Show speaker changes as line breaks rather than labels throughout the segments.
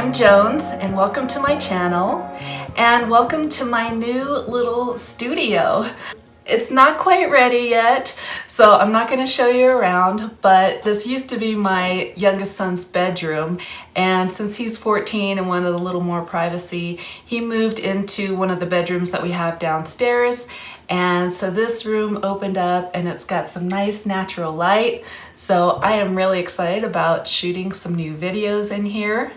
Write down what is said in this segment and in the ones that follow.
I'm Jones and welcome to my channel and welcome to my new little studio. It's not quite ready yet, so I'm not going to show you around, but this used to be my youngest son's bedroom, and since he's 14 and wanted a little more privacy, he moved into one of the bedrooms that we have downstairs. And so this room opened up and it's got some nice natural light. So I am really excited about shooting some new videos in here.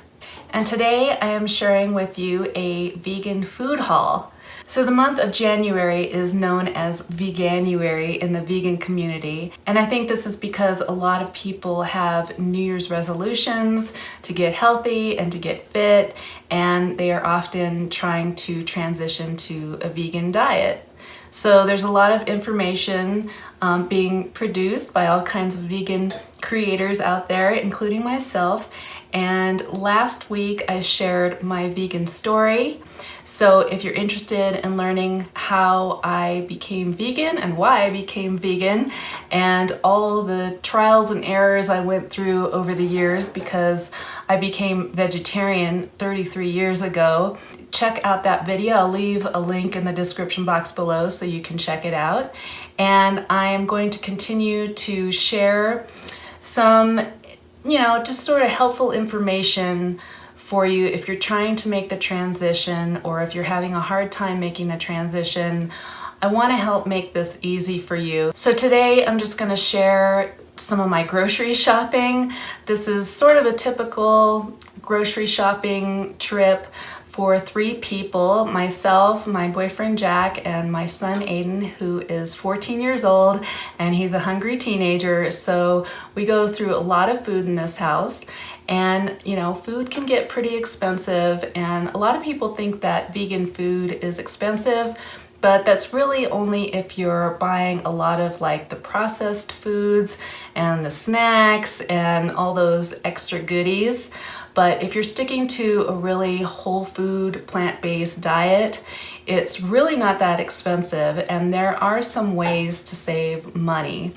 And today I am sharing with you a vegan food haul. So the month of January is known as Veganuary in the vegan community. And I think this is because a lot of people have New Year's resolutions to get healthy and to get fit, and they are often trying to transition to a vegan diet. So there's a lot of information being produced by all kinds of vegan creators out there, including myself. And last week I shared my vegan story. So if you're interested in learning how I became vegan and why I became vegan and all the trials and errors I went through over the years because I became vegetarian 33 years ago, check out that video. I'll leave a link in the description box below so you can check it out. And I am going to continue to share some, just sort of helpful information for you if you're trying to make the transition or if you're having a hard time making the transition. I want to help make this easy for you. So today I'm just going to share some of my grocery shopping. This is sort of a typical grocery shopping trip for 3 people, myself, my boyfriend Jack, and my son Aiden, who is 14 years old, and he's a hungry teenager. So we go through a lot of food in this house, and food can get pretty expensive, and a lot of people think that vegan food is expensive, but that's really only if you're buying a lot of like the processed foods and the snacks and all those extra goodies. But if you're sticking to a really whole food, plant-based diet, it's really not that expensive, and there are some ways to save money.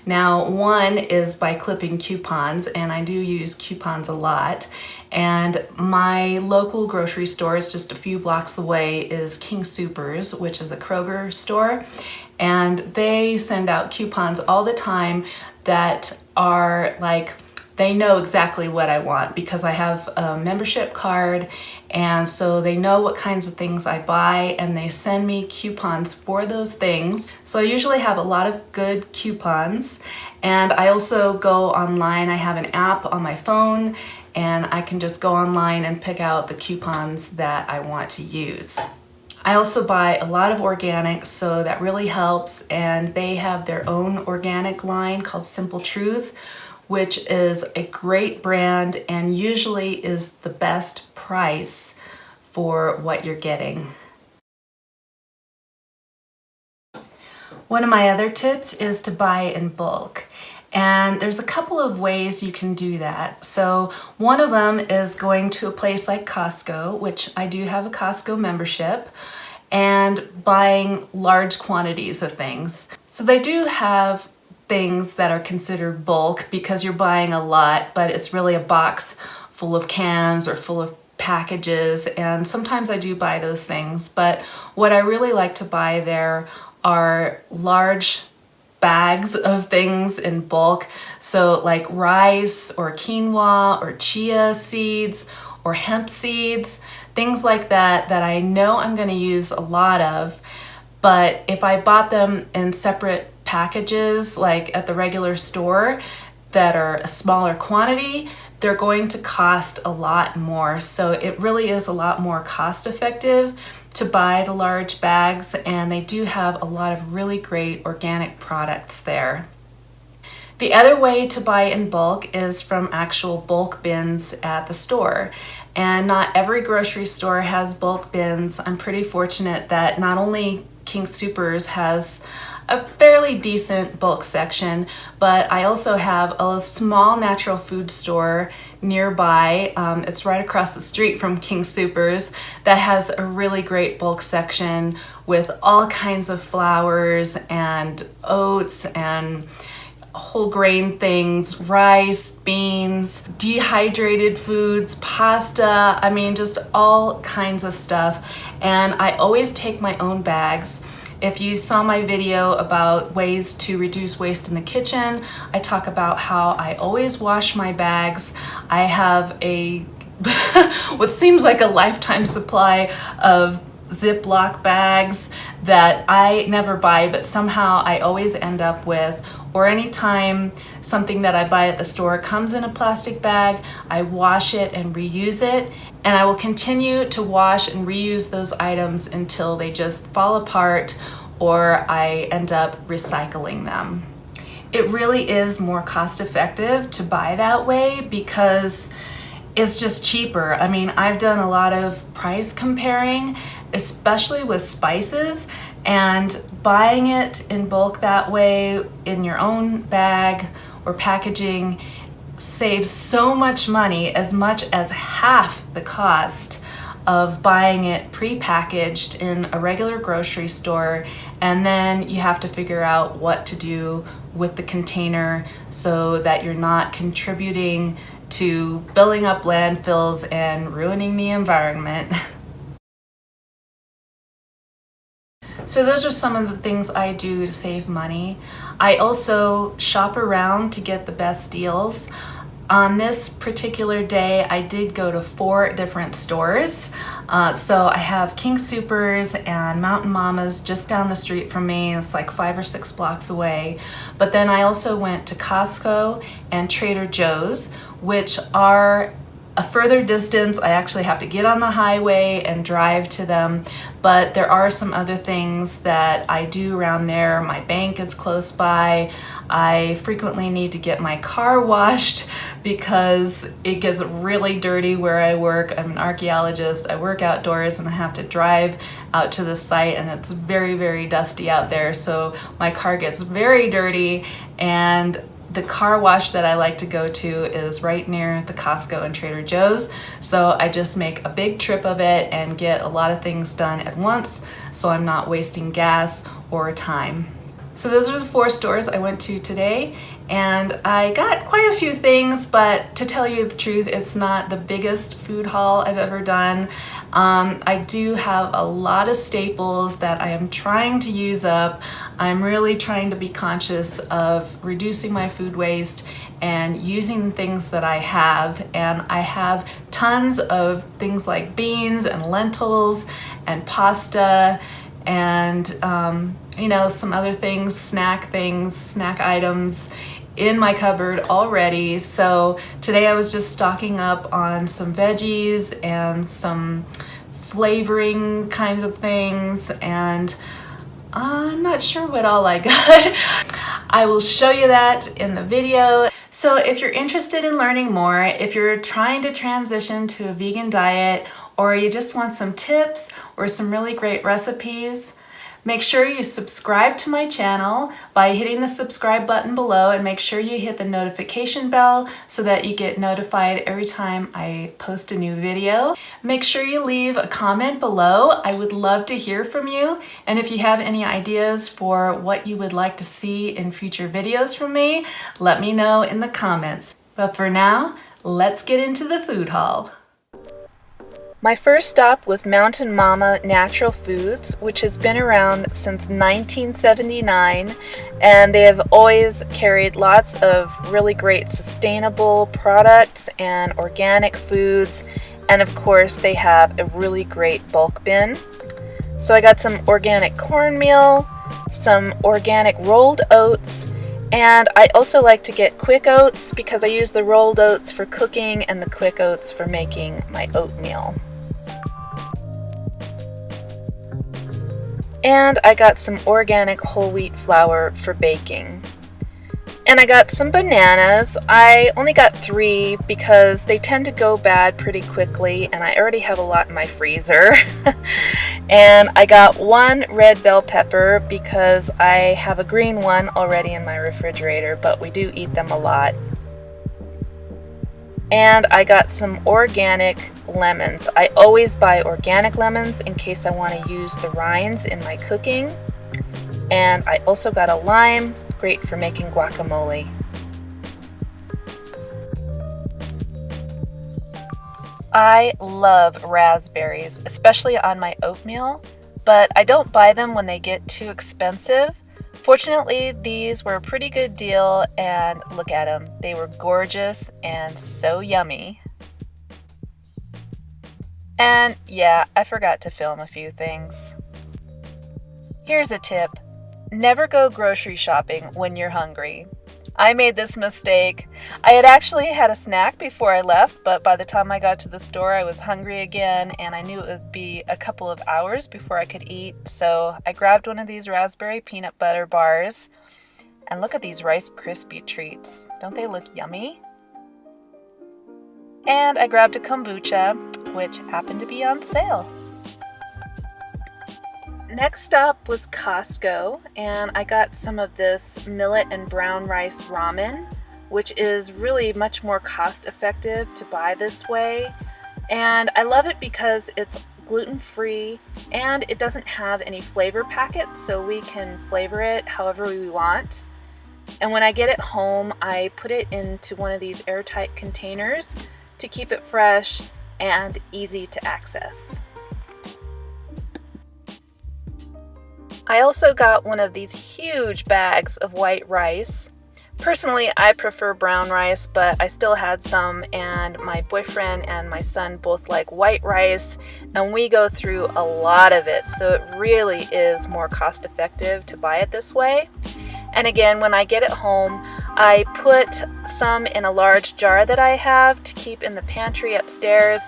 Now, one is by clipping coupons, and I do use coupons a lot. And my local grocery store is just a few blocks away is King Soopers, which is a Kroger store. And they send out coupons all the time that are like, they know exactly what I want because I have a membership card, and so they know what kinds of things I buy and they send me coupons for those things. So I usually have a lot of good coupons, and I also go online. I have an app on my phone and I can just go online and pick out the coupons that I want to use. I also buy a lot of organics, so that really helps, and they have their own organic line called Simple Truth, which is a great brand and usually is the best price for what you're getting. One of my other tips is to buy in bulk. And there's a couple of ways you can do that. So one of them is going to a place like Costco, which I do have a Costco membership, and buying large quantities of things. So they do have things that are considered bulk because you're buying a lot, but it's really a box full of cans or full of packages, and sometimes I do buy those things. But what I really like to buy there are large bags of things in bulk. So like rice or quinoa or chia seeds or hemp seeds, things like that that I know I'm going to use a lot of. But if I bought them in separate packages like at the regular store that are a smaller quantity, they're going to cost a lot more. So it really is a lot more cost effective to buy the large bags, and they do have a lot of really great organic products there. The other way to buy in bulk is from actual bulk bins at the store. And not every grocery store has bulk bins. I'm pretty fortunate that not only King Soopers has a fairly decent bulk section, but I also have a small natural food store nearby. It's right across the street from King Soopers that has a really great bulk section with all kinds of flours and oats and whole grain things, rice, beans, dehydrated foods, pasta, I mean just all kinds of stuff. And I always take my own bags. If you saw my video about ways to reduce waste in the kitchen, I talk about how I always wash my bags. I have a what seems like a lifetime supply of Ziploc bags that I never buy, but somehow I always end up with, or anytime something that I buy at the store comes in a plastic bag, I wash it and reuse it, and I will continue to wash and reuse those items until they just fall apart or I end up recycling them. It really is more cost effective to buy that way because it's just cheaper. I mean, I've done a lot of price comparing, especially with spices, and buying it in bulk that way in your own bag or packaging saves so much money, as much as half the cost of buying it pre-packaged in a regular grocery store, and then you have to figure out what to do with the container so that you're not contributing to filling up landfills and ruining the environment. So those are some of the things I do to save money. I also shop around to get the best deals. On this particular day, I did go to 4 different stores. So I have King Soopers and Mountain Mama's just down the street from me. It's like 5 or 6 blocks away. But then I also went to Costco and Trader Joe's, which are a further distance. I actually have to get on the highway and drive to them, but there are some other things that I do around there. My bank is close by. I frequently need to get my car washed because it gets really dirty where I work. I'm an archaeologist. I work outdoors and I have to drive out to the site, and it's very, very dusty out there, so my car gets very dirty. And the car wash that I like to go to is right near the Costco and Trader Joe's, so I just make a big trip of it and get a lot of things done at once, so I'm not wasting gas or time. So those are the 4 stores I went to today, and I got quite a few things, but to tell you the truth, it's not the biggest food haul I've ever done. I do have a lot of staples that I am trying to use up. I'm really trying to be conscious of reducing my food waste and using things that I have, and I have tons of things like beans and lentils and pasta and you know, some other things, snack items in my cupboard already. So today I was just stocking up on some veggies and some flavoring kinds of things, and I'm not sure what all I got. I will show you that in the video. So if you're interested in learning more, if you're trying to transition to a vegan diet, or you just want some tips or some really great recipes, make sure you subscribe to my channel by hitting the subscribe button below, and make sure you hit the notification bell so that you get notified every time I post a new video. Make sure you leave a comment below. I would love to hear from you, and if you have any ideas for what you would like to see in future videos from me, let me know in the comments. But for now, let's get into the food haul. My first stop was Mountain Mama Natural Foods, which has been around since 1979, and they have always carried lots of really great sustainable products and organic foods, and of course they have a really great bulk bin. So I got some organic cornmeal, some organic rolled oats, and I also like to get quick oats because I use the rolled oats for cooking and the quick oats for making my oatmeal. And I got some organic whole wheat flour for baking. And I got some bananas. I only got 3 because they tend to go bad pretty quickly, and I already have a lot in my freezer. And I got 1 red bell pepper because I have a green one already in my refrigerator, but we do eat them a lot. And I got some organic lemons. I always buy organic lemons in case I want to use the rinds in my cooking. And I also got a lime, great for making guacamole. I love raspberries, especially on my oatmeal, but I don't buy them when they get too expensive. Fortunately, these were a pretty good deal, and look at them. They were gorgeous and so yummy. And yeah, I forgot to film a few things. Here's a tip. Never go grocery shopping when you're hungry. I made this mistake. I had actually had a snack before I left, but by the time I got to the store, I was hungry again, and I knew it would be a couple of hours before I could eat, so I grabbed one of these raspberry peanut butter bars, and look at these Rice Krispie treats. Don't they look yummy? And I grabbed a kombucha, which happened to be on sale. Next stop was Costco, and I got some of this millet and brown rice ramen, which is really much more cost effective to buy this way. And I love it because it's gluten-free and it doesn't have any flavor packets, so we can flavor it however we want. And when I get it home, I put it into one of these airtight containers to keep it fresh and easy to access. I also got one of these huge bags of white rice. Personally, I prefer brown rice, but I still had some, and my boyfriend and my son both like white rice, and we go through a lot of it, so it really is more cost effective to buy it this way. And again, when I get it home, I put some in a large jar that I have to keep in the pantry upstairs,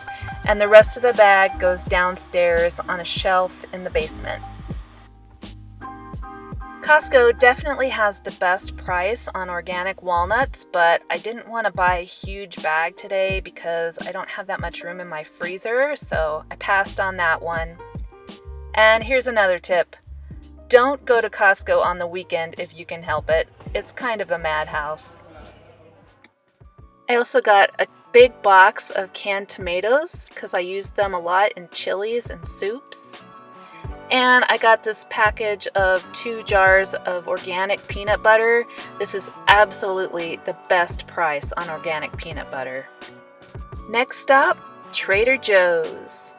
and the rest of the bag goes downstairs on a shelf in the basement. Costco definitely has the best price on organic walnuts, but I didn't want to buy a huge bag today because I don't have that much room in my freezer, so I passed on that one. And here's another tip. Don't go to Costco on the weekend if you can help it. It's kind of a madhouse. I also got a big box of canned tomatoes because I use them a lot in chilies and soups. And I got this package of 2 jars of organic peanut butter. This is absolutely the best price on organic peanut butter. Next stop, Trader Joe's.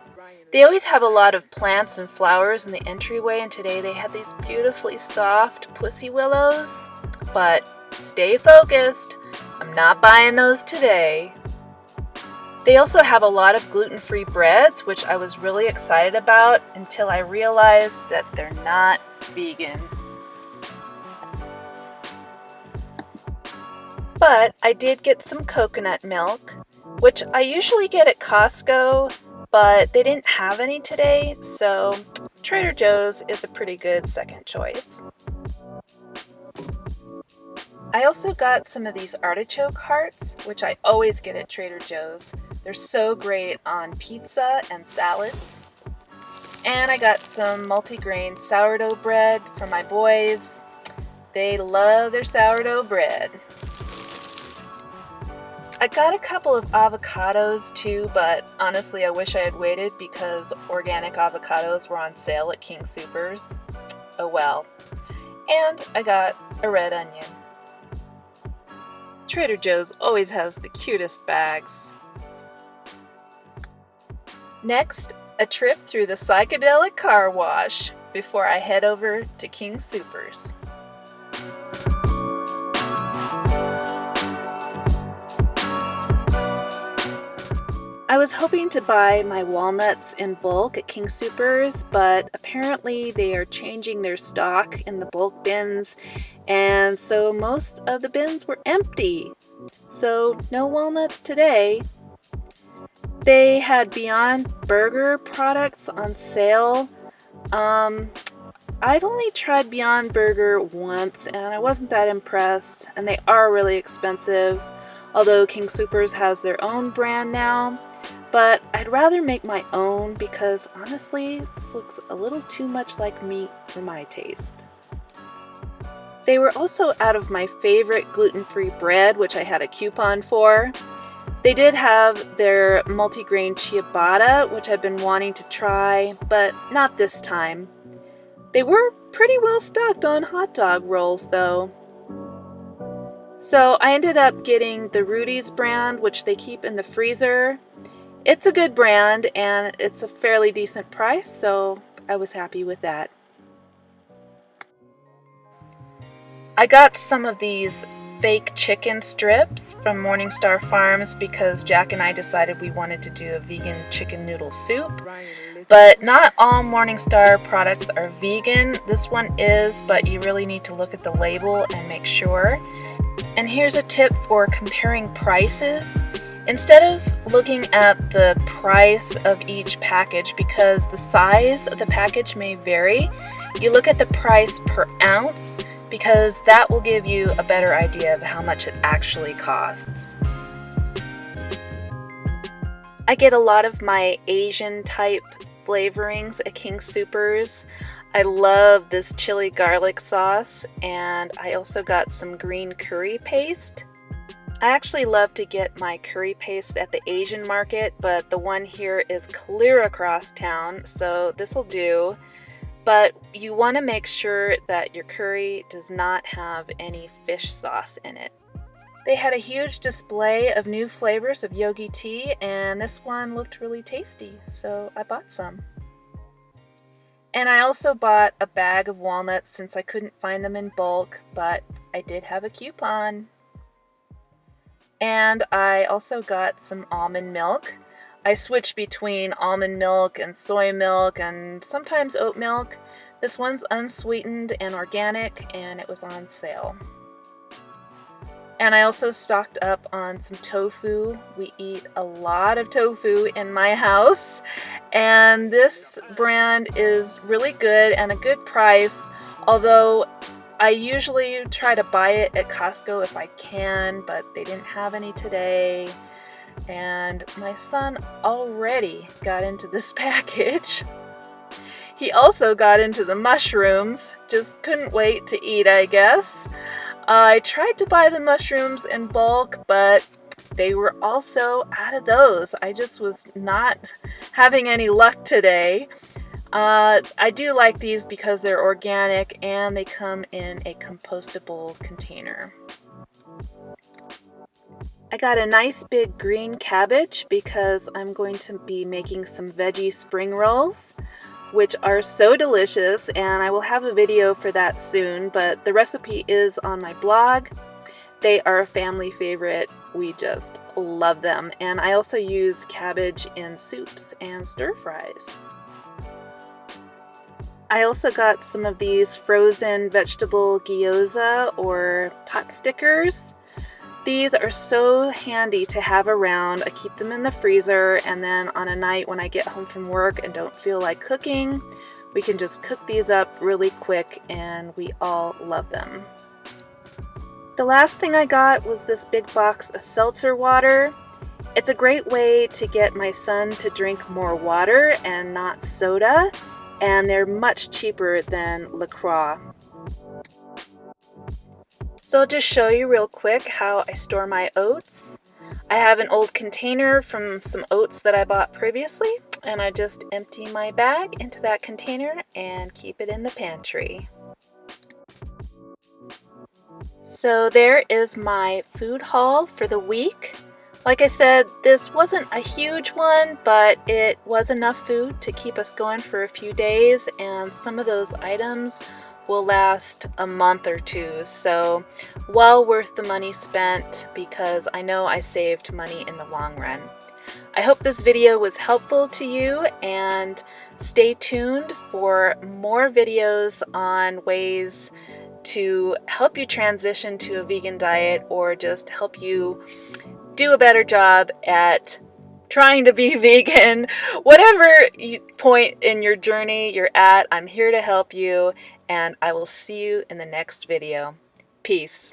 They always have a lot of plants and flowers in the entryway, and today they had these beautifully soft pussy willows. But stay focused, I'm not buying those today. They also have a lot of gluten-free breads, which I was really excited about until I realized that they're not vegan. But I did get some coconut milk, which I usually get at Costco, but they didn't have any today, so Trader Joe's is a pretty good second choice. I also got some of these artichoke hearts, which I always get at Trader Joe's. They're so great on pizza and salads. And I got some multigrain sourdough bread for my boys. They love their sourdough bread. I got a couple of avocados too, but honestly I wish I had waited because organic avocados were on sale at King Soopers. Oh well. And I got a red onion. Trader Joe's always has the cutest bags. Next, a trip through the psychedelic car wash before I head over to King Soopers. I was hoping to buy my walnuts in bulk at King Soopers, but apparently they are changing their stock in the bulk bins, and so most of the bins were empty. So no walnuts today. They had Beyond Burger products on sale. I've only tried Beyond Burger once and I wasn't that impressed, and they are really expensive, although King Soopers has their own brand now. But I'd rather make my own because honestly, this looks a little too much like meat for my taste. They were also out of my favorite gluten-free bread, which I had a coupon for. They did have their multigrain ciabatta, which I've been wanting to try, but not this time. They were pretty well stocked on hot dog rolls though. So I ended up getting the Rudy's brand, which they keep in the freezer. It's a good brand and it's a fairly decent price, so I was happy with that. I got some of these fake chicken strips from Morningstar Farms because Jack and I decided we wanted to do a vegan chicken noodle soup. But not all Morningstar products are vegan. This one is, but you really need to look at the label and make sure. And here's a tip for comparing prices. Instead of looking at the price of each package, because the size of the package may vary, you look at the price per ounce, because that will give you a better idea of how much it actually costs. I get a lot of my Asian type flavorings at King Soopers. I love this chili garlic sauce, and I also got some green curry paste. I actually love to get my curry paste at the Asian market, but the one here is clear across town, so this will do. But you want to make sure that your curry does not have any fish sauce in it. They had a huge display of new flavors of yogi tea, and this one looked really tasty, so I bought some. And I also bought a bag of walnuts since I couldn't find them in bulk, but I did have a coupon. And I also got some almond milk. I switch between almond milk and soy milk and sometimes oat milk. This one's unsweetened and organic, and it was on sale. And I also stocked up on some tofu. We eat a lot of tofu in my house, and this brand is really good and a good price, although I usually try to buy it at Costco if I can, but they didn't have any today. And my son already got into this package. He also got into the mushrooms, just couldn't wait to eat, I guess. I tried to buy the mushrooms in bulk, but they were also out of those. I just was not having any luck today. I do like these because they're organic and they come in a compostable container. I got a nice big green cabbage because I'm going to be making some veggie spring rolls, which are so delicious, and I will have a video for that soon, but the recipe is on my blog. They are a family favorite. We just love them. And I also use cabbage in soups and stir fries. I also got some of these frozen vegetable gyoza or pot stickers. These are so handy to have around. I keep them in the freezer, and then on a night when I get home from work and don't feel like cooking, we can just cook these up really quick, and we all love them. The last thing I got was this big box of seltzer water. It's a great way to get my son to drink more water and not soda, and they're much cheaper than LaCroix. So I'll just show you real quick how I store my oats. I have an old container from some oats that I bought previously, and I just empty my bag into that container and keep it in the pantry. So there is my food haul for the week. Like I said, this wasn't a huge one, but it was enough food to keep us going for a few days, and some of those items will last a month or two, so well worth the money spent because I know I saved money in the long run. I hope this video was helpful to you, and stay tuned for more videos on ways to help you transition to a vegan diet or just help you do a better job at trying to be vegan. Whatever point in your journey you're at, I'm here to help you, and I will see you in the next video. Peace.